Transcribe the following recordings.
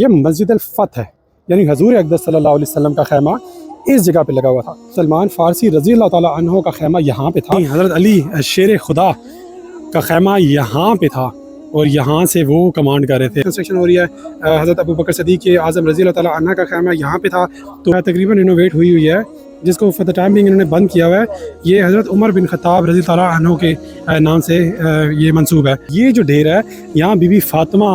ये मस्जिद अल-फत है, यानी हजूर अक़दस सल्लल्लाहु अलैहि वसल्लम का खैमा इस जगह पे लगा हुआ था। सलमान फ़ारसी रज़ी अल्लाह ताला अन्हो का खैमा यहाँ पे था। हज़रत अली शेर खुदा का खैमा यहाँ पे था और यहाँ से वो कमांड कर रहे थे। कंस्ट्रक्शन हो रही है। हज़रत अबू बकर सिद्दीक़ आज़म रज़ी अल्लाह ताला अन्हा का खैमा यहाँ पे था, तो तकरीबन रिनोवेट हुई है, जिसको फॉर द टाइम बिंग इन्होंने बंद किया हुआ है। ये हज़रत उमर बिन ख़त्ताब रज़ी ताला अन्हो के नाम से ये मंसूब है। ये जो ढेर है, यहाँ बीबी फ़ातिमा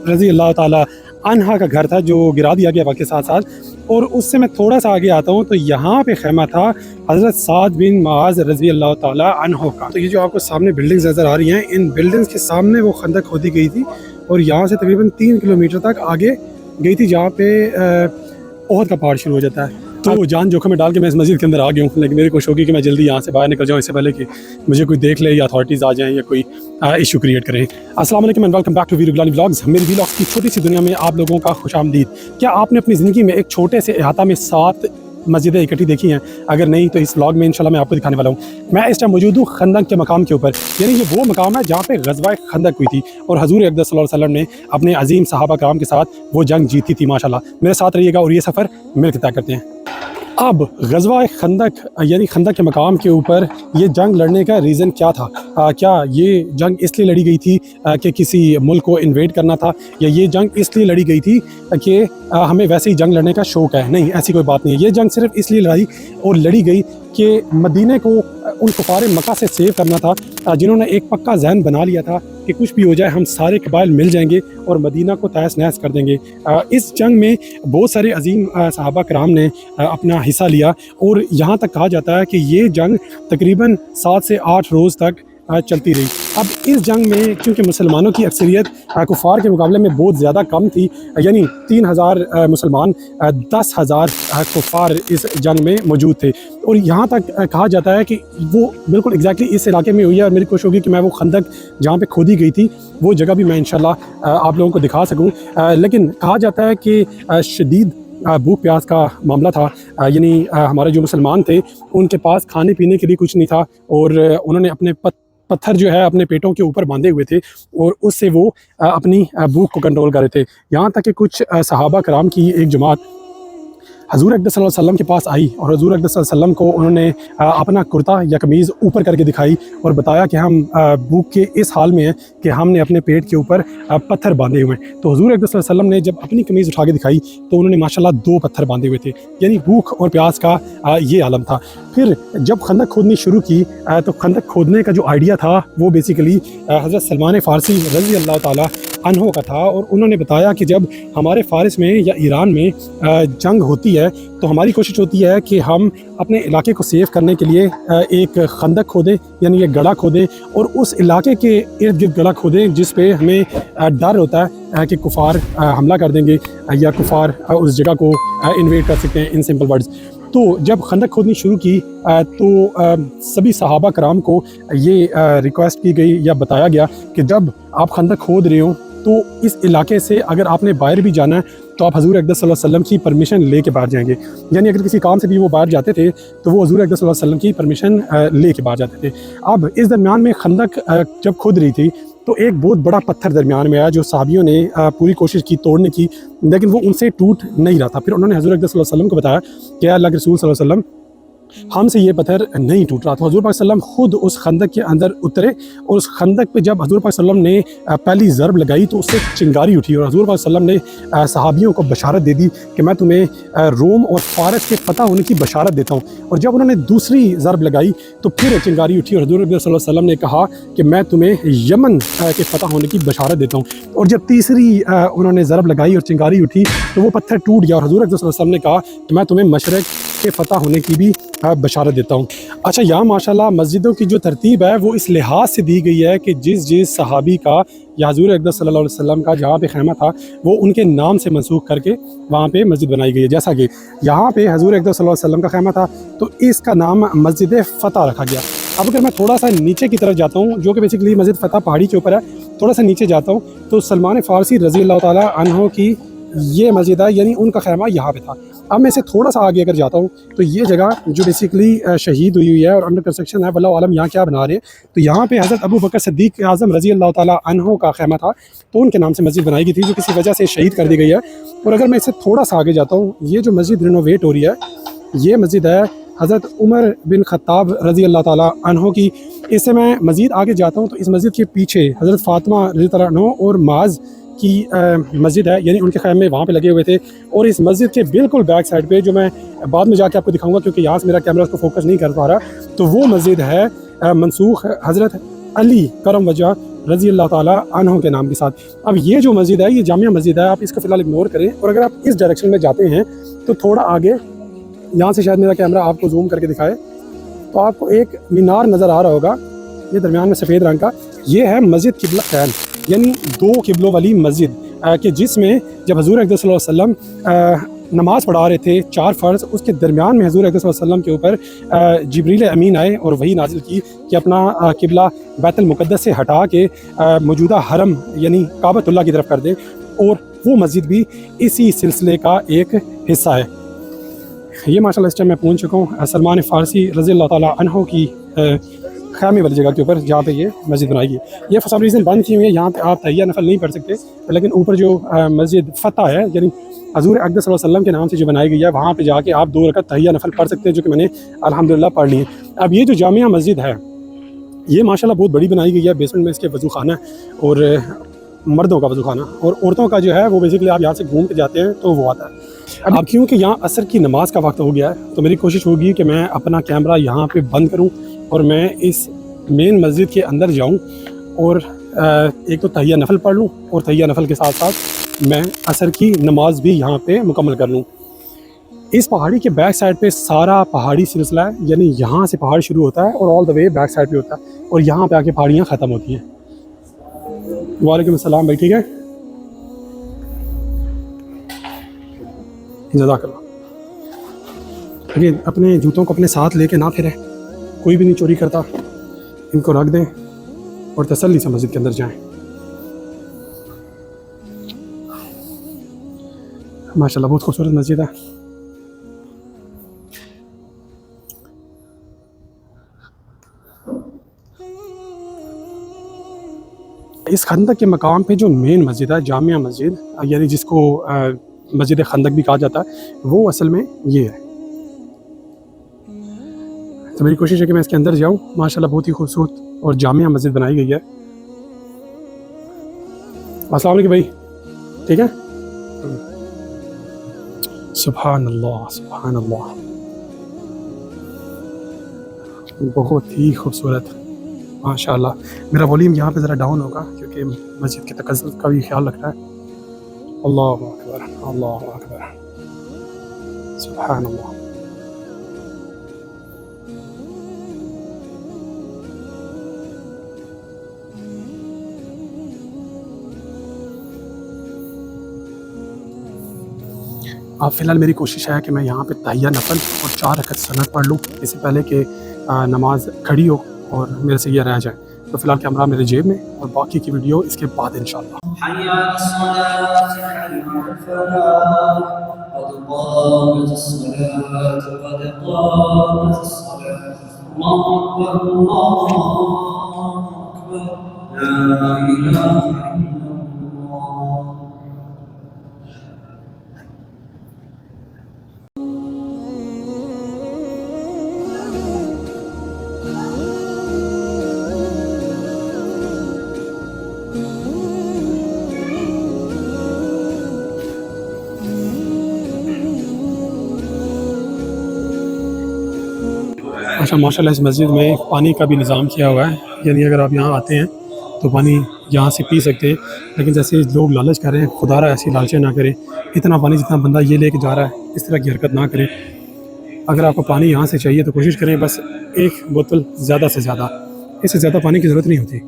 रज़ी अल्लाह ताला अन्हा का घर था, जो गिरा दिया गया वक्त के साथ साथ। और उससे मैं थोड़ा सा आगे आता हूँ तो यहाँ पे खैमा था हज़रत साद बिन मुआज़ रज़ी अल्लाह ताला अन्हो का। तो ये जो आपको सामने बिल्डिंग्स नज़र आ रही हैं, इन बिल्डिंग्स के सामने वो खंदक खोदी गई थी और यहाँ से तकरीबन 3 किलोमीटर तक आगे गई थी, जहाँ पे ओहद का पहाड़ शुरू हो जाता है। तो जान जोखिम में डाल के मैं इस मस्जिद के अंदर आ गया हूँ, लेकिन मेरी कोशिश होगी कि मैं जल्दी यहाँ से बाहर निकल जाऊँ, इससे पहले कि मुझे कोई देख ले या अथॉरिटीज़ आ जाएँ या कोई इशू क्रिएट करें। अस्सलाम वालेकुम and welcome back to Veer Gilani vlogs. मेरी व्लॉग्स की छोटी सी दुनिया में आप लोगों का खुशामदीद। क्या आपने अपनी ज़िंदगी में एक छोटे से अहाता में 7 मस्जिदें इकट्ठी देखी हैं? अगर नहीं तो इस व्लॉग में इंशाल्लाह मैं आपको दिखाने वाला हूँ। मैं इस टाइम मौजूद हूँ खंदक के मकाम के ऊपर, यानी ये वो मकाम है जहाँ पे ग़ज़वा खंदक हुई थी और हज़ूर अक़दस सल्लल्लाहु अलैहि वसल्लम ने अपने अजीम सहाबा कराम के साथ वो जंग जीती थी। माशाल्लाह, मेरे साथ रहिएगा और ये सफ़र मिलकर तय करते हैं। अब ग़ज़वा खंदक यानी खंदक के मकाम के ऊपर ये जंग लड़ने का रीज़न क्या था? क्या ये जंग इसलिए लड़ी गई थी कि किसी मुल्क को इन्वेड करना था, या ये जंग इसलिए लड़ी गई थी कि हमें वैसे ही जंग लड़ने का शौक़ है? नहीं, ऐसी कोई बात नहीं है। ये जंग सिर्फ इसलिए लड़ी गई कि मदीने को उन कुफ़ार मक्का से सेव करना था, जिन्होंने एक पक्का ज़हन बना लिया था कि कुछ भी हो जाए हम सारे कबाइल मिल जाएंगे और मदीना को तहस नहस कर देंगे। इस जंग में बहुत सारे अजीम सहाबा कराम ने अपना हिस्सा लिया और यहाँ तक कहा जाता है कि ये जंग तकरीबन 7 से 8 रोज़ तक चलती रही। अब इस जंग में चूँकि मुसलमानों की अक्सरियत कुफ़ार के मुकाबले में बहुत ज़्यादा कम थी, यानी 3000 मुसलमान 10,000 कुफ़ार इस जंग में मौजूद थे। और यहाँ तक कहा जाता है कि वो बिल्कुल एग्जैक्टली इस इलाके में हुई है और मेरी कोशिश होगी कि मैं वो खंदक जहाँ पे खोदी गई थी वो जगह भी मैं इंशाल्लाह आप लोगों को दिखा सकूँ। लेकिन कहा जाता है कि शदीद भूख प्यास का मामला था, यानी हमारे जो मुसलमान थे उनके पास खाने पीने के लिए कुछ नहीं था और उन्होंने अपने पत्थर जो है अपने पेटों के ऊपर बांधे हुए थे और उससे वो अपनी भूख को कंट्रोल कर रहे थे। यहाँ तक कि कुछ सहाबा कराम की एक जमात हज़ूर अक़दस सल्लल्लाहु अलैहि वसल्लम के पास आई और हज़ूर अक़दस सल्लल्लाहु अलैहि वसल्लम को उन्होंने अपना कुर्ता या कमीज़ ऊपर करके दिखाई और बताया कि हम भूख के इस हाल में हैं कि हमने अपने पेट के ऊपर पत्थर बांधे हुए हैं। तो हज़ूर अक़दस सल्लल्लाहु अलैहि वसल्लम ने जब अपनी कमीज़ उठा के दिखाई तो उन्होंने माशाल्लाह 2 पत्थर बांधे हुए थे, यानी भूख और प्यास का ये आलम था। फिर जब खंदक खोदनी शुरू की तो खंदक खोदने का जो आइडिया था वो बेसिकली हज़रत सलमान फ़ारसी रज़ी अल्लाह ताला अन्हो का था और उन्होंने बताया कि जब हमारे फ़ारिस में या ईरान में जंग होती है तो हमारी कोशिश होती है कि हम अपने इलाके को सेव करने के लिए एक खंदक खोदें, यानी एक गड़ा खोदें और उस इलाके के इर्द गिर्द गड़ा खोदें जिस पे हमें डर होता है कि कुफ़ार हमला कर देंगे या कुफ़ार उस जगह को इन्वेड कर सकते हैं, इन सिंपल वर्ड्स। तो जब खंदक खोदनी शुरू की तो सभी सहाबा कराम को ये रिक्वेस्ट की गई या बताया गया कि जब आप खंदक खोद रहे हो तो इस इलाके से अगर आपने बाहर भी जाना है तो आप हज़ूर अक़दस सल्लल्लाहु अलैहि वसल्लम की परमिशन ले के बाहर जाएंगे। यानी अगर किसी काम से भी वो बाहर जाते थे तो वो हज़ूर अक़दस सल्लल्लाहु अलैहि वसल्लम की परमिशन ले के बाहर जाते थे। अब इस दरमियान में खंदक जब खोद रही थी तो एक बहुत बड़ा पत्थर दरमियान में आया जो सहाबियों ने पूरी कोशिश की तोड़ने की, लेकिन वो उनसे टूट नहीं रहा था। फिर उन्होंने हज़ूर अक़दस सल्लल्लाहु अलैहि वसल्लम को बताया कि अल्लाह के रसूल सल्लल्लाहु अलैहि वसल्लम हमसे ये पत्थर नहीं टूट रहा। तो हज़ूर पाक सल्लम खुद उस खंदक के अंदर उतरे और उस खंदक पे जब हज़ूर पाक सल्लम ने पहली ज़रब लगाई तो उससे चिंगारी उठी और हज़ूर पाक सल्लम ने सहाबियों को बशारत दे दी कि मैं तुम्हें रोम और फ़ारस के फ़तह होने की बशारत देता हूँ। और जब उन्होंने दूसरी ज़रब लगाई तो फिर चिंगारी उठी और हज़ूर सल्लल्लाहु अलैहि वसल्लम ने कहा कि मैं तुम्हें यमन के फ़तह होने की बशारत देता हूँ। और जब तीसरी उन्होंने ज़रब लगाई और चिंगारी उठी तो वो पत्थर टूट गया और हज़ूर सल्लल्लाहु अलैहि वसल्लम ने कहा कि मैं तुम्हें मशरक़ के फ़तह होने की भी बशारत देता हूँ। अच्छा, यहाँ माशाल्लाह मस्जिदों की जो तरतीब है वो इस लिहाज से दी गई है कि जिस सहाबी का या हज़ूर अक़दस सल्लल्लाहु अलैहि वसल्लम का जहाँ पे खैमा था वो उनके नाम से मनसूख करके वहाँ पे मस्जिद बनाई गई है। जैसा कि यहाँ पे हज़ूर अक़दस सल्लल्लाहु अलैहि वसल्लम का खैमा था तो इसका नाम मस्जिद फ़तह रखा गया। अब अगर मैं थोड़ा सा नीचे की तरफ जाता हूँ, जो कि बेसिकली मस्जिद फ़तह पहाड़ी के ऊपर है, थोड़ा सा नीचे जाता हूँ तो सलमान फ़ारसी रज़ी अल्लाह ताला अन्हो की ये मस्जिद है, यानी उनका खैमा यहाँ पे था। अब मैं इसे थोड़ा सा आगे अगर जाता हूँ तो ये जगह जो बेसिकली शहीद हुई है और अंडर कंस्ट्रक्शन है, वल्लाहु आलम यहाँ क्या बना रहे हैं। तो यहाँ पे हज़रत अबू बकर सिद्दीक़ आज़म रज़ी अल्लाह ताला अन्हो का खैमा था, तो उनके नाम से मस्जिद बनाई गई थी, जो किसी वजह से शहीद कर दी गई है। और अगर मैं इसे थोड़ा सा आगे जाता हूँ, ये जो मस्जिद रिनोवेट हो रही है, ये मस्जिद है हज़रत उमर बिन ख़त्ताब रज़ी अल्लाह ताला अन्हो की। इससे मैं मज़ीद आगे जाता हूँ तो इस मस्जिद के पीछे हज़रत फ़ातिमा रज़ी अल्लाह अन्हो और माज़ की मस्जिद है, यानी उनके खैमे वहाँ पे लगे हुए थे। और इस मस्जिद के बिल्कुल बैक साइड पे, जो मैं बाद में जाके आपको दिखाऊंगा क्योंकि यहाँ से मेरा कैमरा उसको फोकस नहीं कर पा रहा, तो वो मस्जिद है मनसूख हज़रत अली करम वजह रज़ी अल्लाह ताला अन्हो के नाम के साथ। अब ये जो मस्जिद है, ये जामिया मस्जिद है, आप इसको फ़िलहाल इग्नोर करें। और अगर आप इस डायरेक्शन में जाते हैं तो थोड़ा आगे, यहाँ से शायद मेरा कैमरा आपको जूम करके दिखाए, तो आपको एक मीनार नज़र आ रहा होगा, ये दरमियान में सफ़ेद रंग का। ये है मस्जिद किबला खैन, यानी 2 किबलों वाली मस्जिद, कि जिसमें जब हज़ूर अक़दस सल्लल्लाहु अलैहि वसल्लम नमाज़ पढ़ा रहे थे 4 फ़र्ज़, उसके दरमियान में हज़ूर अक़दस सल्लल्लाहु अलैहि वसल्लम के ऊपर जिब्रील अमीन आए और वही नाजिल की कि अपना किबला बैतुल मुक़द्दस से हटा के मौजूदा हरम यानी काबतुल्लाह की तरफ कर दें। और वो मस्जिद भी इसी सिलसिले का एक हिस्सा है। ये माशाल्लाह इस टाइम मैं पहुँच चुका हूँ सलमान फ़ारसी रज़ी अल्लाह ताला अन्हो की खैमे वाली जगह के ऊपर, जहाँ पे ये मस्जिद बनाई गई है। ये फॉर सम रीज़न बंद की हुई है, यहाँ पे आप तहिया नफल नहीं पढ़ सकते, लेकिन ऊपर जो मस्जिद फ़तह है, यानी हज़ूर अक़दस सल्लल्लाहु अलैहि वसल्लम के नाम से जो बनाई गई है, वहाँ पे जाके आप 2 रकात तहिया नफल पढ़ सकते हैं, जो कि मैंने अल्हम्दुलिल्लाह पढ़ ली है। अब ये जो जामिया मस्जिद है, ये माशाल्लाह बहुत बड़ी बनाई गई है। बेसमेंट में इसके वज़ू खाना और मर्दों का वज़ू खाना, और औरतों का जो है वो बेसिकली आप यहाँ से घूम के जाते हैं तो वो आता है। अब क्योंकि यहाँ असर की नमाज़ का वक्त हो गया है, तो मेरी कोशिश होगी कि मैं अपना कैमरा यहाँ पे बंद करूँ और मैं इस मेन मस्जिद के अंदर जाऊँ और एक तो तहिया नफल पढ़ लूँ, और तहिया नफल के साथ साथ मैं असर की नमाज़ भी यहाँ पे मुकम्मल कर लूँ। इस पहाड़ी के बैक साइड पे सारा पहाड़ी सिलसिला है, यानी यहाँ से पहाड़ शुरू होता है और all the way back side पे होता है, और यहाँ पे आके पहाड़ियाँ ख़त्म होती हैं। वालेकुम अस्सलाम भाई, ठीक है, जज़ाकल्लाह। देखिए, अपने जूतों को अपने साथ लेके ना फिरें, कोई भी नहीं चोरी करता, इनको रख दें और तसल्ली से मस्जिद के अंदर जाएं। माशाल्लाह बहुत खूबसूरत मस्जिद है। इस खंदक के मकाम पे जो मेन मस्जिद है, जामिया मस्जिद, यानी जिसको मस्जिद खंदक भी कहा जाता है, वो असल में ये है। तो मेरी कोशिश है कि मैं इसके अंदर जाऊँ। माशाल्लाह बहुत ही खूबसूरत और जामिया मस्जिद बनाई गई है। अस्सलाम वालेकुम भाई, ठीक है। सुभान अल्लाह, सुभान अल्लाह, बहुत ही खूबसूरत माशाल्लाह। मेरा वॉल्यूम यहाँ पे ज़रा डाउन होगा क्योंकि मस्जिद के तकद्दुस का भी ख्याल रखना है। अल्लाहु अकबर, अल्लाहु अकबर, सुभान अल्लाह। अब फ़िलहाल मेरी कोशिश है कि मैं यहाँ पे तहिया नफल और 4 रकात सनत पढ़ लूँ, इससे पहले कि नमाज खड़ी हो और मेरे से ये रह जाए। तो फ़िलहाल कैमरा मेरे जेब में, और बाकी की वीडियो इसके बाद इंशाल्लाह। अच्छा, माशाल्लाह इस मस्जिद में पानी का भी निज़ाम किया हुआ है, यानी अगर आप यहाँ आते हैं तो पानी यहाँ से पी सकते हैं। लेकिन जैसे लोग लालच कर रहे हैं, खुदारा ऐसी लालचें ना करें। इतना पानी जितना बंदा ये लेके जा रहा है, इस तरह की हरकत ना करें। अगर आपको पानी यहाँ से चाहिए तो कोशिश करें बस 1 बोतल ज़्यादा से ज़्यादा, इससे ज़्यादा पानी की ज़रूरत नहीं होती।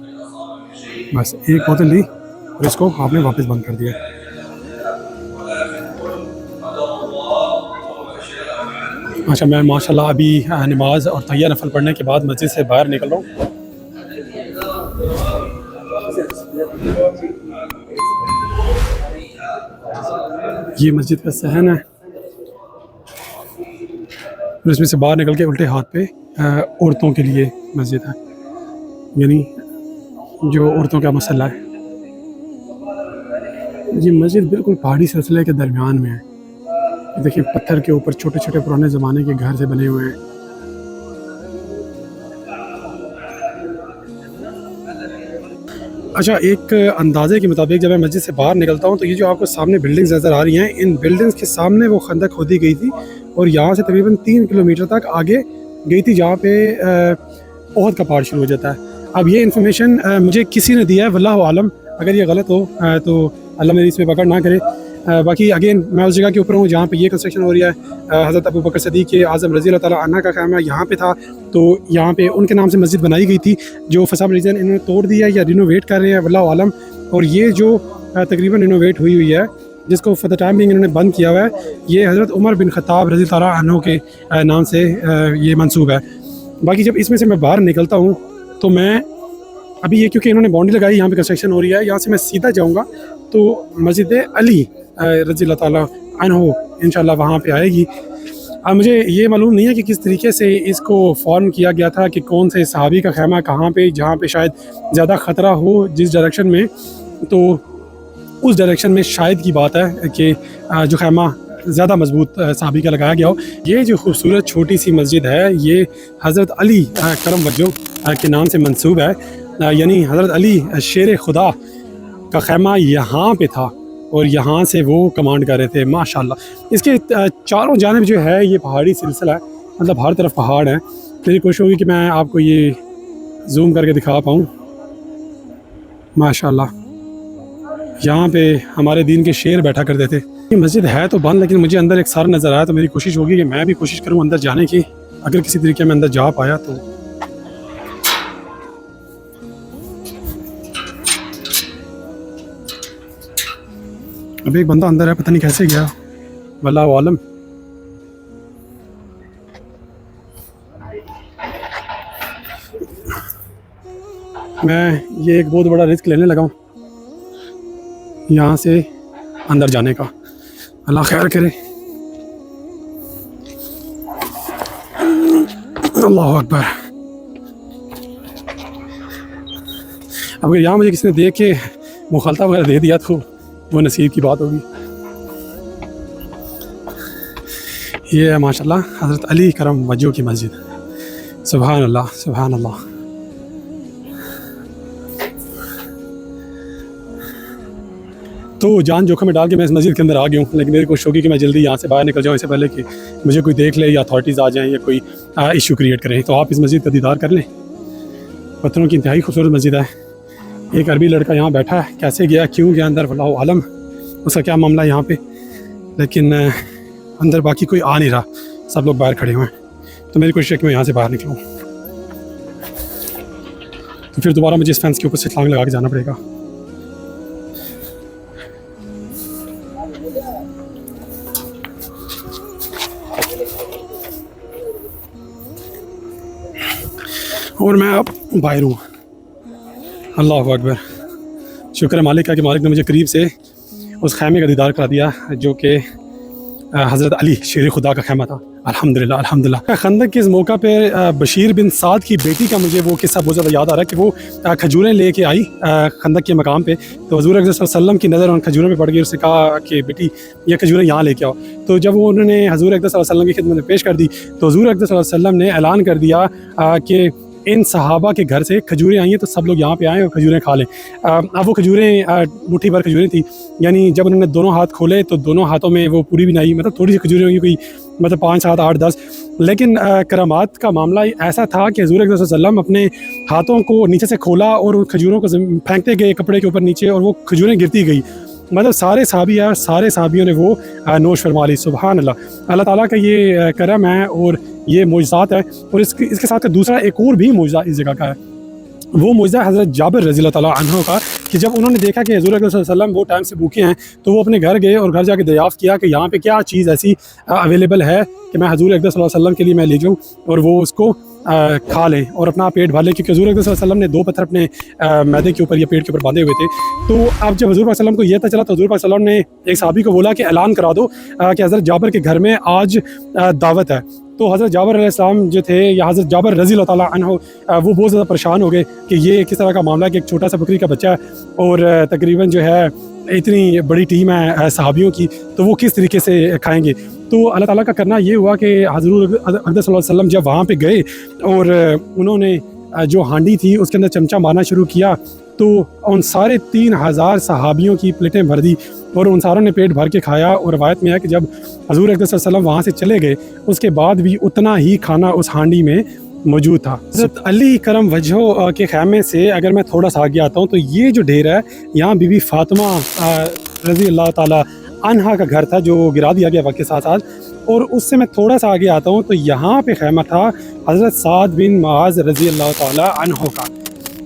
बस 1 बोतल ली और इसको आपने वापस बंद कर दिया। अच्छा, मैं माशाल्लाह अभी नमाज और तहिया नफल पढ़ने के बाद मस्जिद से बाहर निकल रहा हूँ। ये मस्जिद का सहन है, और इसमें से बाहर निकल के उल्टे हाथ पे औरतों के लिए मस्जिद है, यानी जो औरतों का मसला है। ये मस्जिद बिल्कुल पहाड़ी सिलसिले के दरमियान में है। देखिए पत्थर के ऊपर छोटे छोटे पुराने ज़माने के घर से बने हुए हैं। अच्छा, एक अंदाजे के मुताबिक जब मैं मस्जिद से बाहर निकलता हूँ तो ये जो आपको सामने बिल्डिंग्स नज़र आ रही हैं, इन बिल्डिंग्स के सामने वो खंदक खोदी गई थी और यहाँ से तकरीबन 3 किलोमीटर तक आगे गई थी, जहाँ पे ओहद का पहाड़ शुरू हो जाता है। अब ये इन्फॉर्मेशन मुझे किसी ने दिया है, वल्लाहु आलम, अगर ये गलत हो तो अल्लाह मेरी इसमें पकड़ ना करे। बाकी अगेन मैं उस जगह के ऊपर हूँ जहाँ पे ये कंस्ट्रक्शन हो रही है। हज़रत अबू बकर सिद्दीक़ आज़म रज़ी अल्लाह ताला अन्हु का ख़ैमा यहाँ पे था, तो यहाँ पे उनके नाम से मस्जिद बनाई गई थी, जो फॉर सम रीज़न इन्होंने तोड़ दिया या रिनोवेट कर रहे हैं, वल्लाहु आलम। और ये जो तकरीबन रिनोवेट हुई है, जिसको फॉर द टाइम बिंग इन्होंने बंद किया हुआ है, ये हज़रत उमर बिन ख़त्ताब रज़ी ताला अन्हु के नाम से ये मंसूब है। बाकी जब इसमें से मैं बाहर निकलता हूँ तो मैं अभी ये, क्योंकि इन्होंने बाउंड्री लगाई, यहाँ पे कंस्ट्रक्शन हो रही है, यहाँ से मैं सीधा जाऊँगा तो मस्जिद अली रज़ी अल्लाह ताला अन्हु इंशाल्लाह वहाँ पे आएगी। अब मुझे ये मालूम नहीं है कि किस तरीके से इसको फॉर्म किया गया था, कि कौन से सहाबी का ख़ैमा कहाँ पे, जहाँ पे शायद ज़्यादा ख़तरा हो जिस डायरेक्शन में, तो उस डायरेक्शन में शायद की बात है कि जो ख़ैमा ज़्यादा मजबूत सहाबी का लगाया गया हो। ये जो खूबसूरत छोटी सी मस्जिद है, ये हज़रत अली करम वज्जो के नाम से मंसूब है, यानी हज़रत अली शेर खुदा का ख़ैमा यहाँ पे था और यहाँ से वो कमांड कर रहे थे। माशाल्लाह इसके चारों जानिब जो है ये पहाड़ी सिलसिला है, मतलब हर तरफ पहाड़ है। मेरी कोशिश होगी कि मैं आपको ये जूम करके दिखा पाऊँ। माशाल्लाह यहाँ पे हमारे दीन के शेर बैठा करते थे। ये मस्जिद है तो बंद, लेकिन मुझे अंदर एक सर नज़र आया, तो मेरी कोशिश होगी कि मैं भी कोशिश करूँ अंदर जाने की, अगर किसी तरीके में अंदर जा पाया तो। अभी एक बंदा अंदर है, पता नहीं कैसे गया, वल्लाहु आलम। मैं ये एक बहुत बड़ा रिस्क लेने लगा हूँ यहाँ से अंदर जाने का, अल्लाह खैर करे। अल्लाह अकबर। अब अगर यहाँ मुझे किसी ने देख के मुखालता वगैरह दे दिया तो वो नसीब की बात होगी। ये है माशाल्लाह हज़रत अली करम वज्जो की मस्जिद। सुभान अल्लाह, सुभान अल्लाह। तो जान जोखिम में डाल के मैं इस मस्जिद के अंदर आ गया हूँ, लेकिन मेरी कोशिश होगी कि मैं जल्दी यहाँ से बाहर निकल जाऊँ, इससे पहले कि मुझे कोई देख ले या अथॉरिटीज़ आ जाएँ या कोई इशू क्रिएट करें। तो आप इस मस्जिद का दीदार कर लें। पत्थरों की इंतहाई खूबसूरत मस्जिद है। एक अरबी लड़का यहाँ बैठा है, कैसे गया, क्यों गया अंदर, वल्लाहु आलम, उसका क्या मामला है यहाँ पे, लेकिन अंदर बाकी कोई आ नहीं रहा, सब लोग बाहर खड़े हुए हैं। तो मेरी कोशिश है कि मैं यहाँ से बाहर निकलूँ। तो फिर दोबारा मुझे इस फेंस के ऊपर से छलांग लगा के जाना पड़ेगा। और मैं अब बाहर हूँ। अल्लाह अकबर। शुक्र है मालिक का कि मालिक ने मुझे करीब से उस खैमे का दीदार करा दिया जो कि हज़रत अली शेर खुदा का खैमा था। अल्हम्दुलिल्लाह, अल्हम्दुलिल्लाह। खंदक के इस मौका पे बशीर बिन साद की बेटी का मुझे वो किस्सा बहुत ज़्यादा याद आ रहा है कि वो खजूरें लेके आई खंदक के मकाम पे, तो हुज़ूर अक़बर सल्लल्लाहु अलैहि वसल्लम की नज़र उन खजूरों पे पड़ गई। उसने कहा कि बेटी ये खजूरें यहाँ लेके आओ। तो जब वो उन्होंने हुज़ूर अक़बर सल्लल्लाहु अलैहि वसल्लम की खिदमत में पेश कर दी तो हुज़ूर अक़बर सल्लल्लाहु अलैहि वसल्लम ने ऐलान कर दिया कि इन सहाबा के घर से खजूरें आई हैं, तो सब लोग यहाँ पे आएँ और खजूरें खा लें। अब वो खजूरें मुट्ठी भर खजूरें थी, यानी जब उन्होंने दोनों हाथ खोले तो दोनों हाथों में वो पूरी भी नहीं, मतलब थोड़ी सी खजूरें होंगी, कोई मतलब 5, 7, 8, 10। लेकिन करामात का मामला ऐसा था कि हुज़ूर अक़बर सल्लल्लाहु अलैहि वसल्लम अपने हाथों को नीचे से खोला और उन खजूरों को फेंकते गए कपड़े के ऊपर नीचे, और वो खजूरें गिरती गई। मतलब सारे सहाबी है, सारे सहाबियों ने वो नोश फरमा ली। सुभान अल्लाह, अल्लाह ताला का ये करम है और ये मोजज़ात है। और इसके साथ दूसरा एक और भी मोजज़ा इस जगह का है, वो मोजज़ा हज़रत जाबिर रज़ी अल्लाह ताला अन्हु का, कि जब उन्होंने देखा कि हुज़ूर अक़बर सल्लल्लाहु अलैहि वसल्लम वो टाइम से भूखे हैं, तो वो अपने घर गए और घर जाके दरियाफ़्त किया कि यहाँ पे क्या चीज़ ऐसी अवेलेबल है कि मैं हुज़ूर अक़बर सल्लल्लाहु अलैहि वसल्लम के लिए मैं ले जाऊँ और वो उसको खा लें और अपना पेट भर लें, क्योंकि हुज़ूर अक़बर सल्लल्लाहु अलैहि वसल्लम ने 2 पत्थर अपने मैदे के ऊपर या पेट के ऊपर बांधे हुए थे। तो अब जब हुज़ूर वसल्लम को यह पता चला तो हुज़ूर वसल्लम ने एक सहाबी को बोला कि ऐलान करा दो कि हज़रत जाबिर के घर में आज दावत है। तो हज़रत जाबर अलैहिस्सलाम जो थे या हज़रत जाबर रज़ी अल्लाह ताला अन्हु वो बहुत ज़्यादा परेशान हो गए कि ये किस तरह का मामला है कि एक छोटा सा बकरी का बच्चा है और तकरीबन जो है इतनी बड़ी टीम है सहाबियों की, तो वो किस तरीके से खाएंगे। तो अल्लाह ताला का करना ये हुआ कि हज़रत अक़दस सल्लल्लाहु अलैहि वसल्लम जब वहाँ पे गए और उन्होंने जो हांडी थी उसके अंदर चमचा मारना शुरू किया, तो उन सारे 3000 सहाबियों की प्लेटें भर दी और उन सारों ने पेट भर के खाया। और रवायत में है कि जब हज़ूर अक़दस सल्लल्लाहु अलैहि वसल्लम वहाँ से चले गए उसके बाद भी उतना ही खाना उस हांडी में मौजूद था। हज़रत अली करम वजहो के ख़ैमे से अगर मैं थोड़ा सा आगे आता हूँ तो ये जो ढेर है यहाँ बीबी फ़ातिमा रज़ी अल्लाह ताला अन्हा का घर था जो गिरा दिया गया वक्त के साथ साथ। और उससे मैं थोड़ा सा आगे आता हूँ तो यहाँ पे ख़ैमा था हज़रत साद बिन मुआज़ रज़ी अल्लाह ताला अन्हो का,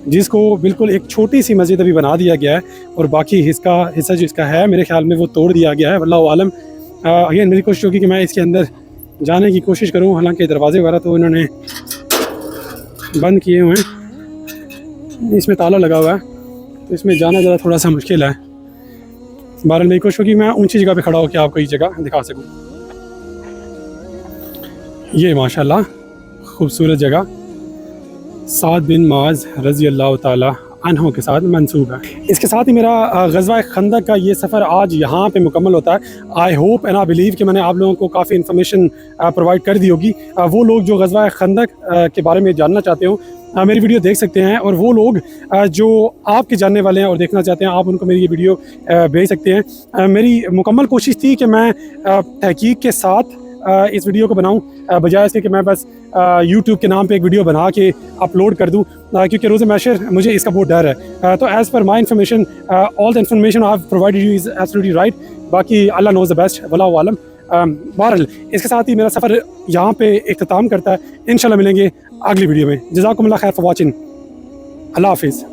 जिसको बिल्कुल एक छोटी सी मस्जिद अभी बना दिया गया है और बाकी हिस्सा जो इसका है मेरे ख्याल में वो तोड़ दिया गया है। वल्लाहु आलम। अगेन मेरी कोशिश होगी कि मैं इसके अंदर जाने की कोशिश करूँ, हालांकि दरवाजे वगैरह तो इन्होंने बंद किए हुए हैं, इसमें ताला लगा हुआ है तो इसमें जाना ज़रा थोड़ा सा मुश्किल है। बहरहाल मेरी कोशिश होगी मैं ऊंची जगह पे खड़ा होकर आपको ये जगह दिखा सकूँ। ये माशाल्लाह खूबसूरत जगह साद बिन मुआज़ रज़ी अल्लाह ताला अन्हो के साथ मंसूब है। इसके साथ ही मेरा ग़ज़वा खंदक का ये सफ़र आज यहाँ पे मुकम्मल होता है। I hope and I believe कि मैंने आप लोगों को काफ़ी इन्फॉर्मेशन प्रोवाइड कर दी होगी। वो लोग जो ग़ज़वा खंदक के बारे में जानना चाहते हो मेरी वीडियो देख सकते हैं, और वो लोग जो आपके जानने वाले हैं और देखना चाहते हैं आप उनको मेरी ये वीडियो भेज सकते हैं। मेरी मुकम्मल कोशिश थी कि मैं तहकीक के साथ इस वीडियो को बनाऊं, बजाय इसके कि मैं बस YouTube के नाम पे एक वीडियो बना के अपलोड कर दूं, क्योंकि रोज़ महशर मुझे इसका बहुत डर है। तो as per my information all the information I have provided you is absolutely right, बाकी अल्लाह नोज़ द बेस्ट, वल्लाहु आलम। बहरहाल इसके साथ ही मेरा सफ़र यहाँ पे इख्तिताम करता है। इंशाल्लाह मिलेंगे अगली वीडियो में। जज़ाकुमुल्लाह खैर फॉर वॉचिंग। अल्लाह हाफिज़।